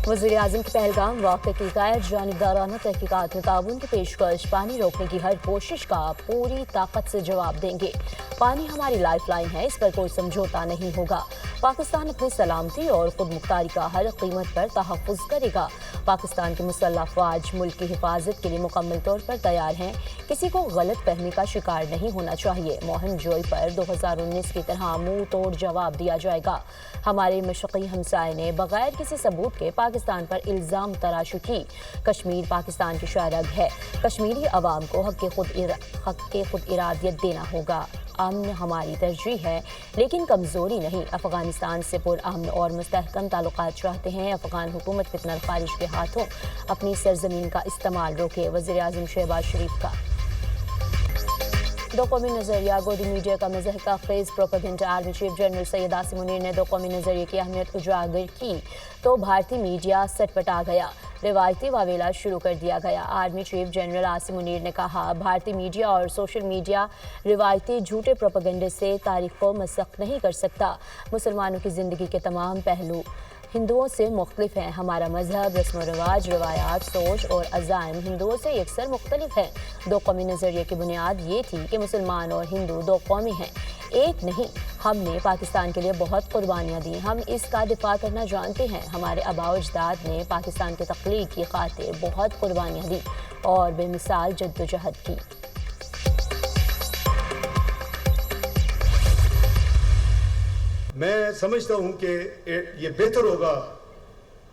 वज़ीर-ए-आज़म की पहलगाम वाक़े की गैर जानिबदाराना तहकीकात में ताउन की पेशकश, पानी रोकने की हर कोशिश का पूरी ताकत से जवाब देंगे। पानी हमारी लाइफ लाइन है, इस पर कोई समझौता नहीं होगा। पाकिस्तान अपनी सलामती और खुद मुख्तारी का हर कीमत पर तहफ़्फ़ुज़ करेगा। पाकिस्तान की मुसल्लह फ़ौज मुल्क की हिफाजत के लिए मुकम्मल तौर पर तैयार हैं। किसी को गलत फहमी का शिकार नहीं होना चाहिए। मोहन जोई पर 2019 की तरह मुंह तोड़ जवाब दिया जाएगा। हमारे मशरक़ी हमसाये ने बगैर किसी सबूत के पाकिस्तान पर इल्ज़ाम तराशी की। कश्मीर पाकिस्तान की शरग है। कश्मीरी अवाम को हक़ खुद इरादियत देना होगा। अमन हमारी तरजीह है, लेकिन कमज़ोरी नहीं। अफ़गानिस्तान से पुरअमन और मुस्तहकम ताल्लुकात चाहते हैं। अफ़गान हुकूमत फितना खारिज के हाथों अपनी सरजमीन का इस्तेमाल रोके। वज़ीर-ए-आज़म शहबाज शरीफ का दो कौमी नज़रिया। गोदी मीडिया का मज़हका खेज़ propaganda. Army chief general Syed Asim Munir ने दो कौमी नज़रिए की अहमियत उजागर की तो भारतीय मीडिया सटपटा गया। रिवायती वावेला शुरू कर दिया गया। Army chief general Asim Munir ने कहा, भारतीय मीडिया और सोशल मीडिया रिवायती झूठे प्रोपेगेंडे से तारीख को मसख नहीं कर सकता। मुसलमानों की ज़िंदगी के तमाम पहलू हिंदुओं से मुख्तलिफ हैं। हमारा मजहब, रस्म व रिवाज, रवायात, सोच और अज़ाइम हिंदुओं से यकसर मुख्तलिफ हैं। दो कौमी नज़रिए की बुनियाद ये थी कि मुसलमान और हिंदू दो कौमी हैं, एक नहीं। हमने पाकिस्तान के लिए बहुत कुर्बानियाँ दी, हम इसका दिफा करना जानते हैं। हमारे आबा व अजदाद ने पाकिस्तान की तख्लीक की खातिर बहुत कुर्बानियाँ दी और बेमिसाल जद्दोजहद की। मैं समझता हूं कि ये बेहतर होगा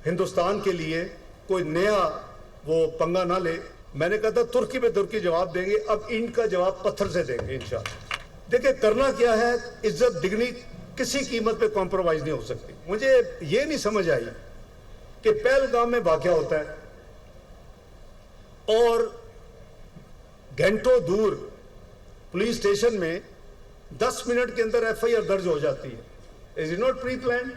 हिंदुस्तान के लिए कोई नया वो पंगा ना ले। मैंने कहा था तुर्की में तुर्की जवाब देंगे, अब इनका जवाब पत्थर से देंगे इंशाअल्लाह। देखिए करना क्या है, इज्जत डिग्नी किसी कीमत पे कॉम्प्रोमाइज नहीं हो सकती। मुझे ये नहीं समझ आई कि पहलगाम में वाक़या होता है और घंटों दूर पुलिस स्टेशन में 10 मिनट के अंदर FIR दर्ज हो जाती है। Is it not pre-planned?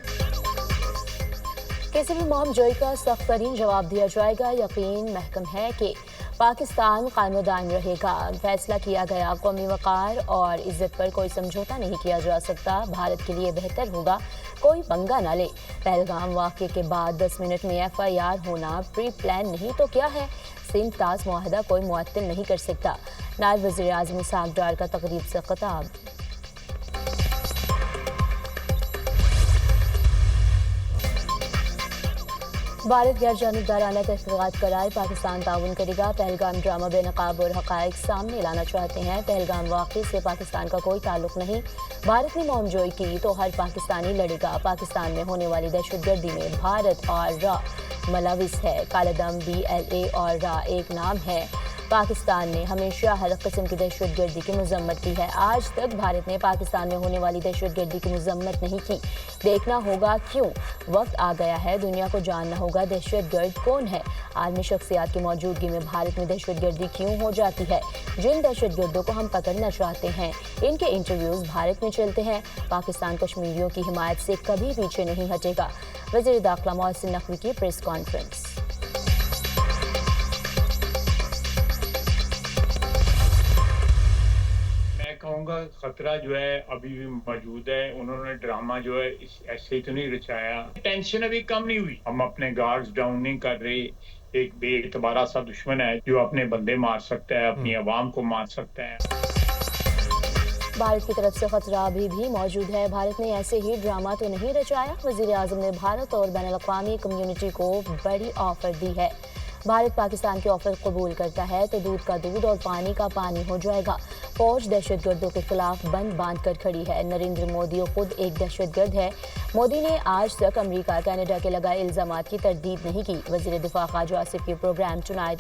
किसी भी मुहिम जोई का सख्त तरीन जवाब दिया जाएगा। यकीन महकम है कि पाकिस्तान कायम दायम रहेगा। फैसला किया गया, कौमी वक़ार और इज्जत पर कोई समझौता नहीं किया जा सकता। भारत के लिए बेहतर होगा कोई पंगा ना ले। पहलगाम वाक़े के बाद 10 मिनट में FIR होना प्री प्लान नहीं तो क्या है। सिंध ताज मुआहदा कोई मुअत्तल नहीं कर सकता। नायब वज़ीर-ए-आज़म इसहाक़ डार का तक़रीब से खिताब। भारत गैर जानिबदाराना तहक़ीक़ात कराए, पाकिस्तान ताउन करेगा। पहलगाम ड्रामा बेनकाब और हक़ाइक़ सामने लाना चाहते हैं। पहलगाम वाक़े से पाकिस्तान का कोई ताल्लुक़ नहीं। भारत ने मुहिम जोई की तो हर पाकिस्तानी लड़ेगा। पाकिस्तान में होने वाली दहशतगर्दी में भारत और रा मलविस है। कालेदम BLA और रा एक नाम है। पाकिस्तान ने हमेशा हर किस्म की दहशतगर्दी की मजम्मत की है। आज तक भारत ने पाकिस्तान में होने वाली दहशतगर्दी की मजम्मत नहीं की। देखना होगा क्यों। वक्त आ गया है, दुनिया को जानना होगा दहशतगर्द कौन है। आलमी शख्सियात की मौजूदगी में भारत में दहशतगर्दी क्यों हो जाती है। जिन दहशतगर्दों को हम पकड़ना चाहते हैं, इनके इंटरव्यूज़ भारत में चलते हैं। पाकिस्तान कश्मीरियों की हिमायत से कभी पीछे नहीं हटेगा। वज़ीर दाखिला मोहसिन नकवी की प्रेस कॉन्फ्रेंस। कहूँगा खतरा जो है अभी भी मौजूद है। उन्होंने ड्रामा जो है ऐसे तो नहीं रचाया। टेंशन अभी कम नहीं हुई। हम अपने गार्ड्स डाउन नहीं कर रहे। एक बेएतबारा सा दुश्मन है जो अपने बंदे मार सकता है, अपनी आवाम को मार सकता है। भारत की तरफ से खतरा अभी भी मौजूद है। भारत ने ऐसे ही ड्रामा तो नहीं रचाया। वज़ीर-ए-आज़म ने भारत और बैनुल-अक़वामी कम्युनिटी को बड़ी ऑफर दी है। भारत पाकिस्तान की ऑफर कबूल करता है तो दूध का दूध और पानी का पानी हो जाएगा। फौज दहशतगर्दों के खिलाफ बंद बांध कर खड़ी है। नरेंद्र मोदी खुद एक दहशतगर्द है। मोदी ने आज तक अमेरिका कनाडा के लगाए इल्ज़ामात की तरदीद नहीं की। वज़ीर दिफा ख़ाजा आसिफ के programme tonight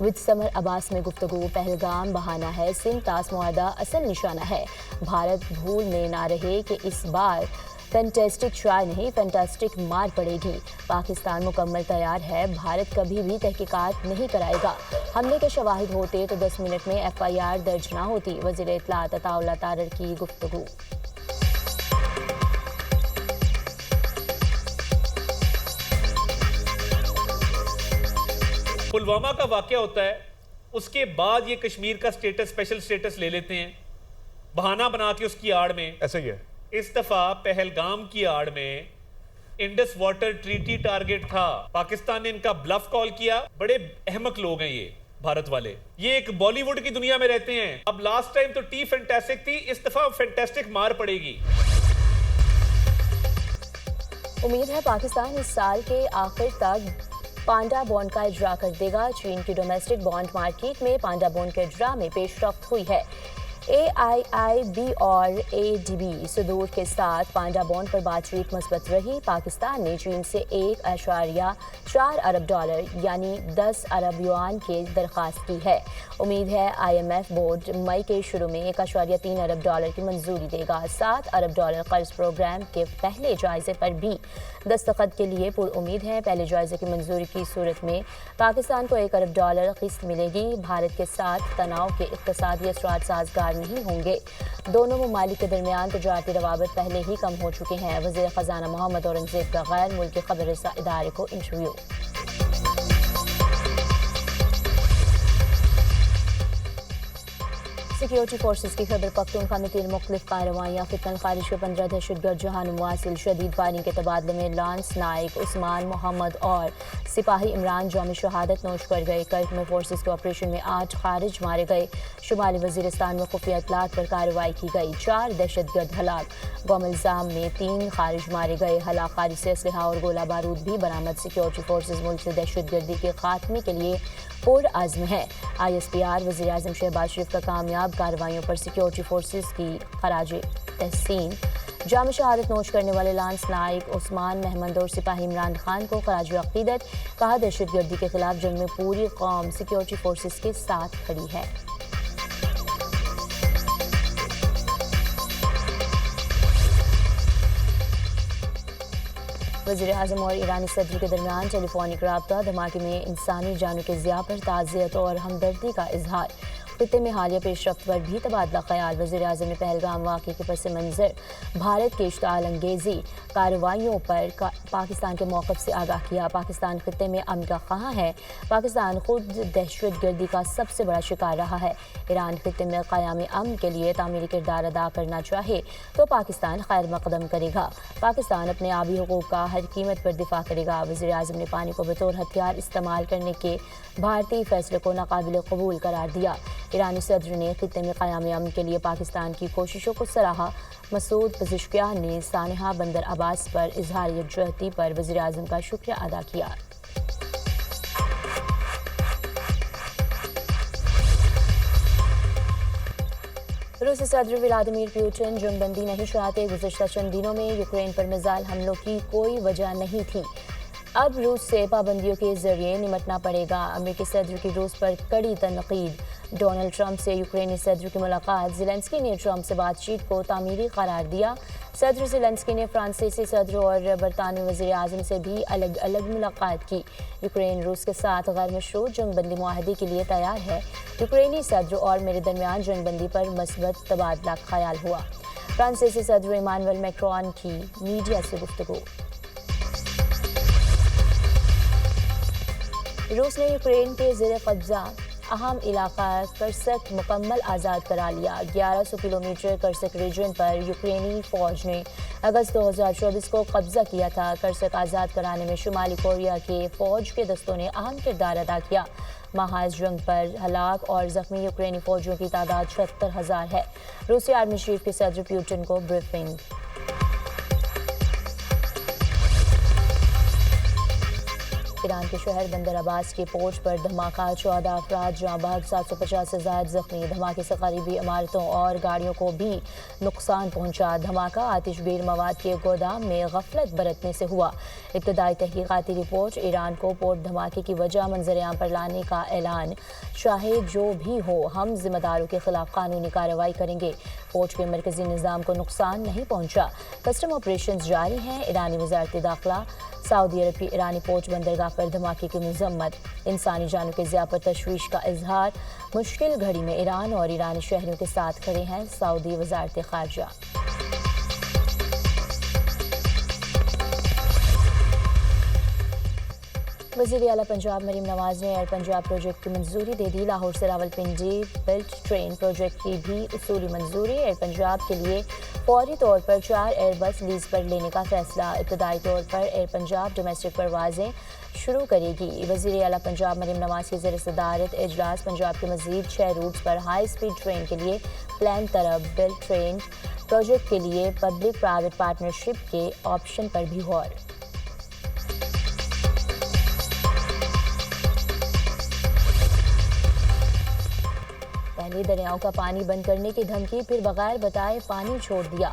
with Samar Abbas में गुफ्तगू। पहलगाम बहाना है, सिंध ताज मुआहदा असल निशाना है। भारत भूल में ना रहे कि इस बार फैंटास्टिक ट्राई नहीं, फैंटास्टिक मार पड़ेगी। पाकिस्तान मुकम्मल तैयार है। भारत कभी भी तहकीकात नहीं कराएगा। हमले के शवाहिद होते तो 10 मिनट में FIR दर्ज ना होती। वज़ीर इत्तलात अताउल्लाह तारर की गुफ्तगू। पुलवामा का वाक़या होता है, उसके बाद ये कश्मीर का स्टेटस स्पेशल स्टेटस ले लेते हैं, बहाना बना के उसकी आड़ में। ऐसा ही है। इस दफ़ा पहलगाम की आड़ में इंडस वाटर ट्रीटी टारगेट था, पाकिस्तान ने इनका ब्लफ कॉल किया। बड़े अहमक लोग हैं ये भारत वाले, ये एक बॉलीवुड की दुनिया में रहते हैं। अब लास्ट टाइम तो टी फैंटास्टिक थी, इस दफा फैंटास्टिक मार पड़ेगी। उम्मीद है पाकिस्तान इस साल के आखिर तक पांडा बॉन्ड का इजरा कर देगा। चीन की डोमेस्टिक बॉन्ड मार्केट में पांडा बॉन्ड के इजरा में पेशरफ्त हुई है। AIIB और ADB सुदूर के साथ पांडा बॉन्ड पर बातचीत मुस्बत रही। पाकिस्तान ने चीन से $1.4 अरब यानी 10 अरब युआन की दरख्वास्त की है। उम्मीद है IMF बोर्ड मई के शुरू में $1.3 अरब की मंजूरी देगा। $7 अरब कर्ज प्रोग्राम के पहले जायजे पर भी दस्तखत के लिए पुरुम्मीद है। पहले जायजे की मंजूरी की सूरत में पाकिस्तान को $1 अरब किस्त मिलेगी। भारत के साथ तनाव के इक़्तिसादी असरात साजगार नहीं होंगे। दोनों ममालिक के दरमियान तजारती रवाबत पहले ही कम हो चुके हैं। वज़ीर ख़ज़ाना मोहम्मद औरंगज़ेब का गैर मुल्की ख़बर रसा इदारे को इंटरव्यू। सिक्योरिटी फोर्सेस की खैबर पख्तूनख्वा में 3 मुख्तलिफ कार्रवाइयाँ, फितन खारिज के 15 दहशतगर्द जहां मुवासिल शदीद फायरिंग के तबादले में लांस नाइक उस्मान मोहम्मद और सिपाही इमरान जाम शहादत नोश कर गए। कर्क में फोर्सेस के ऑपरेशन में 8 खारिज मारे गए। शुमाली वजीरिस्तान में खुफिया इतलात पर कार्रवाई की गई। 4 दहशतगर्द हलाक। गोमलजाम में 3 खारिज मारे गए। हलाक खारिज से असलहा और गोला बारूद भी बरामद। सिक्योरिटी फोर्सेस मुल्क से दहशतगर्दी के खात्मे के लिए पुरअज़्म है। ISPR वज़ीर आज़म शहबाज शरीफ का कामयाब कार्रवाइयों पर सिक्योरिटी फोर्सेस की खराज तहसीन। जाम शहादत नोश करने वाले लांस नाइक उस्मान महमद और सिपाही इमरान खान को खराज अक़ीदत। कहा दहशतगर्दी के खिलाफ जंग में पूरी कौम सिक्योरिटी फोर्सेस के साथ खड़ी है। वज़ीर आज़म और ईरानी सदर के दरमियान टेलीफोनिक राब्ता। धमाके में इंसानी जानों के ज़िया पर ताज़ियत और हमदर्दी का इजहार। खित्ते में हालिया पेशरफ्त पर भी तबादला ख्याल। वज़ीर आज़म ने पहलगाम वाक़े के पस मंज़र भारत के इश्ताल अंगेज़ी कार्रवाइयों पर पाकिस्तान के मौक़िफ़ से आगाह किया। पाकिस्तान खित्ते में अमन का ख़्वाह है। पाकिस्तान खुद दहशतगर्दी का सबसे बड़ा शिकार रहा है। ईरान खित्ते में क़याम अमन के लिए तामीरी किरदार अदा करना चाहे तो पाकिस्तान खैर मक़दम करेगा। पाकिस्तान अपने आबी हुकूक़ का हर कीमत पर दिफा करेगा। वज़ीर आज़म ने पानी को बतौर हथियार इस्तेमाल करने के भारतीय फैसले को नाकाबिल कबूल करार दिया। ईरानी सदर ने खित्ते में क़याम अमन के लिए पाकिस्तान की कोशिशों को सराहा। मसूद पज़ेश्कियान ने सानेहा बंदर अब्बास पर इजहार यकजहती पर वज़ीर आज़म का शुक्रिया अदा किया। रूसी सदर व्लादिमीर पुतिन जंगबंदी नहीं चाहते। गुज़श्ता चंद दिनों में यूक्रेन पर मिसाइल हमलों की कोई वजह नहीं थी। अब रूस से पाबंदियों के जरिए निमटना पड़ेगा। अमेरिकी सदर की रूस पर कड़ी तनकीद। डोनाल्ड ट्रंप से यूक्रेनी सदर की मुलाकात। ज़ेलेंस्की ने ट्रंप से बातचीत को तामीरी करार दिया। सदर ज़ेलेंस्की ने फ्रांसीसी सदर और बरतानवी वज़ीर आज़म से भी अलग अलग मुलाकात की। यूक्रेन रूस के साथ गैर मशरूत जंगबंदी मुआहदे के लिए तैयार है। यूक्रेनी सदर और मेरे दरमियान जंगबंदी पर मस्बत तबादला ख्याल हुआ। फ्रांसीसी सदर इमानुएल मैक्रोन की मीडिया से गुफ्तगू। रूस ने यूक्रेन के ज़ेर कब्ज़ा अहम इलाका कर्सक मुकम्मल आज़ाद करा लिया। 1100 किलोमीटर कर्सक रीजन पर यूक्रेनी फ़ौज ने अगस्त 2024 को कब्ज़ा किया था। कर्सक आज़ाद कराने में शुमाली कोरिया के फ़ौज के दस्तों ने अहम किरदार अदा किया। महाज जंग पर हलाक और ज़ख्मी यूक्रेनी फ़ौजियों की तादाद 76,000 है। रूसी आर्मी चीफ के सदर पुतिन को ब्रीफिंग। ईरान के शहर बंदर अब्बास के पोर्ट पर धमाका। 14 अफराद जाँ बहक, 750 से ज़ायद ज़ख्मी। धमाके से करीबी इमारतों और गाड़ियों को भी नुकसान पहुंचा। धमाका आतिशगीर मवाद के गोदाम में गफलत बरतने से हुआ। इब्तदाई तहकीकाती रिपोर्ट। ईरान को पोर्ट धमाके की वजह मंजर-ए-आम पर लाने का ऐलान। चाहे जो भी हो, हम जिम्मेदारों के खिलाफ कानूनी कार्रवाई करेंगे। पोर्ट के मरकजी निज़ाम को नुकसान नहीं पहुंचा। कस्टम ऑपरेशन जारी हैं। ईरानी वज़ारत दाखिला। सऊदी अरब की ईरानी पोर्ट बंदरगाह पर धमाके की मजम्मत। इंसानी जानों के ज़िया पर तशवीश का इजहार। मुश्किल घड़ी में ईरान और ईरानी शहरियों के साथ खड़े हैं सऊदी वज़ारत ख़ारजा। वज़ीर आला पंजाब मरीम नवाज ने एयर पंजाब प्रोजेक्ट की मंजूरी दे दी। लाहौर से रावलपिंडी बेल्ट ट्रेन प्रोजेक्ट की भी उसूली मंजूरी। एयर पंजाब के लिए فوری طور پر 4 ایئر بس لیز پر لینے کا فیصلہ، ابتدائی طور پر ایئر پنجاب ڈومیسٹک پروازیں شروع کرے گی۔ وزیر اعلیٰ پنجاب مریم نواز کی زیر صدارت اجلاس، پنجاب کے مزید 6 روٹس پر ہائی اسپیڈ ٹرین کے لیے پلان طرف بلڈ ٹرین پروجیکٹ کے لیے پبلک پرائیویٹ پارٹنرشپ کے آپشن پر بھی غور۔ پہلے دریاؤں کا پانی بند کرنے کی دھمکی، پھر بغیر بتائے پانی چھوڑ دیا۔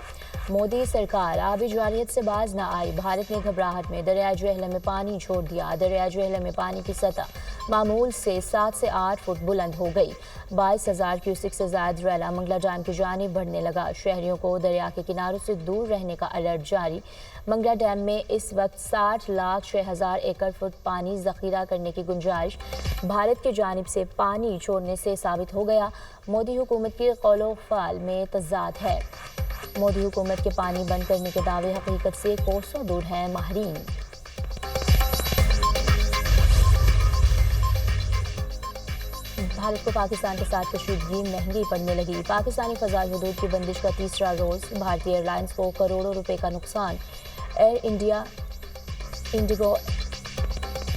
مودی سرکار آبی جارحیت سے باز نہ آئی، بھارت نے گھبراہٹ میں دریائے جہلم میں پانی چھوڑ دیا۔ دریائے جہلم میں پانی کی سطح معمول سے 7 سے 8 فٹ بلند ہو گئی۔ 22,000 کیوسک سے زائد ریلا منگلا ڈیم کی جانب بڑھنے لگا۔ شہریوں کو دریا کے کناروں سے دور رہنے کا الرٹ جاری۔ منگلا ڈیم میں اس وقت 60,06,000 ایکڑ فٹ پانی ذخیرہ کرنے کی گنجائش بھارت کی جانب سے پانی چھوڑنے سے ثابت ہو گیا۔ مودی حکومت کی قول و فعل میں تضاد ہے۔ مودی حکومت کے پانی بند کرنے کے دعوے حقیقت سے کوسوں دور ہیں، ماہرین۔ بھارت کو پاکستان کے ساتھ کشیدگی مہنگی پڑنے لگی۔ پاکستانی فضائی حدود کی بندش کا تیسرا روز، بھارتی ایئر لائنز کو کروڑوں روپے کا نقصان۔ Air India, IndiGo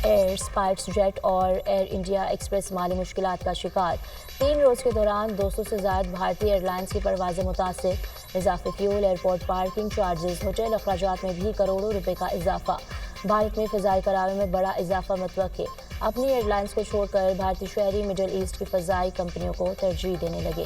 Air, SpiceJet اور ایئر انڈیا ایکسپریس مالی مشکلات کا شکار۔ 3 روز کے دوران 200 سے زائد بھارتی ایئر لائنز کی پروازیں متاثر۔ اضافی fuel, airport parking charges, hotel اخراجات میں بھی کروڑوں روپے کا اضافہ۔ بھارت میں فضائی کرایوں میں بڑا اضافہ متوقع۔ اپنی ایئر لائنز کو چھوڑ کر بھارتی شہری مڈل ایسٹ کی فضائی کمپنیوں کو ترجیح دینے لگے۔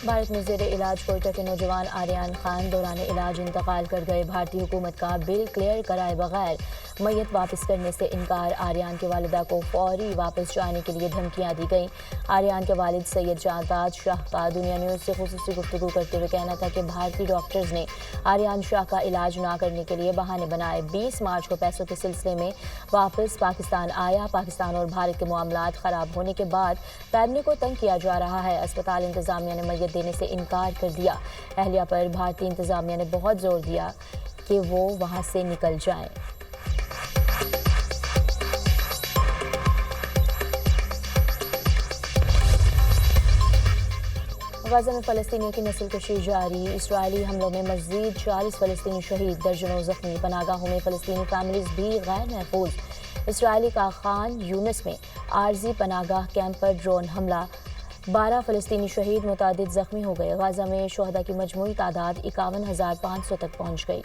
بھارت میں زیر علاج کوئٹہ کے نوجوان آریان خان دوران علاج انتقال کر گئے۔ بھارتی حکومت کا بل کلیئر کرائے بغیر میت واپس کرنے سے انکار۔ آریان کی والدہ کو فوری واپس جانے کے لیے دھمکیاں دی گئیں۔ آریان کے والد سید جانداد شاہ کا دنیا نیوز سے خصوصی گفتگو کرتے ہوئے کہنا تھا کہ بھارتی ڈاکٹرز نے آریان شاہ کا علاج نہ کرنے کے لیے بہانے بنائے۔ 20 مارچ کو پیسوں کے سلسلے میں واپس پاکستان آیا۔ پاکستان اور بھارت کے معاملات خراب ہونے کے بعد فیملی کو تنگ کیا جا رہا ہے۔ اسپتال انتظامیہ نے میت دینے سے انکار کر دیا۔ اہلیہ پر بھارتی انتظامیہ نے بہت زور دیا کہ وہ وہاں سے نکل جائیں۔ غزہ میں فلسطینیوں کی نسل کشی جاری۔ اسرائیلی حملوں میں مزید 40 فلسطینی شہید، درجنوں زخمی۔ پناہ گاہوں میں فلسطینی فیملیز بھی غیر محفوظ۔ اسرائیلی کا خان یونس میں عارضی پناہ گاہ کیمپ پر ڈرون حملہ، 12 فلسطینی شہید، متعدد زخمی ہو گئے۔ غزہ میں شہداء کی مجموعی تعداد 51,500 تک پہنچ گئی۔